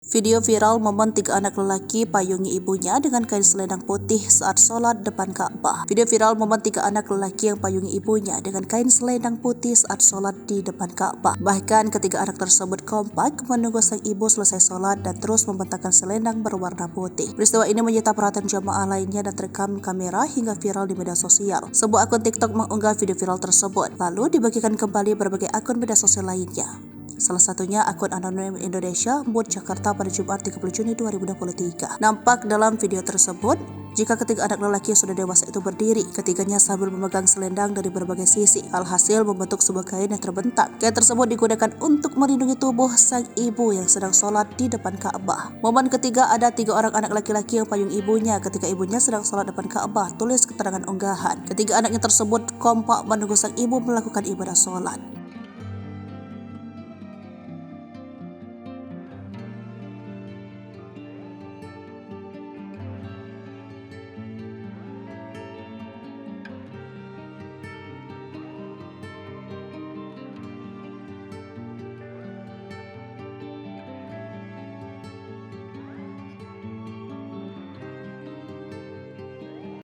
Video viral momen 3 anak lelaki payungi ibunya dengan kain selendang putih saat sholat depan Ka'bah. Video viral momen 3 anak lelaki yang payungi ibunya dengan kain selendang putih saat sholat di depan Ka'bah. Bahkan ketiga anak tersebut kompak menunggu sang ibu selesai sholat dan terus membentangkan selendang berwarna putih. Peristiwa ini menyita perhatian jamaah lainnya dan terekam kamera hingga viral di media sosial. Sebuah akun TikTok mengunggah video viral tersebut, lalu dibagikan kembali berbagai akun media sosial lainnya. Salah satunya akun Anonim Indonesia Mood Jakarta pada Jumat 30 Juni 2023. Nampak dalam video tersebut, jika ketiga anak lelaki yang sudah dewasa itu berdiri, ketiganya sambil memegang selendang dari berbagai sisi, alhasil membentuk sebuah kain yang terbentang. Kain tersebut digunakan untuk melindungi tubuh sang ibu yang sedang sholat di depan Ka'bah. Momen ketiga, ada 3 orang anak laki-laki yang payung ibunya ketika ibunya sedang sholat depan Ka'bah, tulis keterangan unggahan. Ketiga anaknya tersebut kompak menunggu sang ibu melakukan ibadah sholat.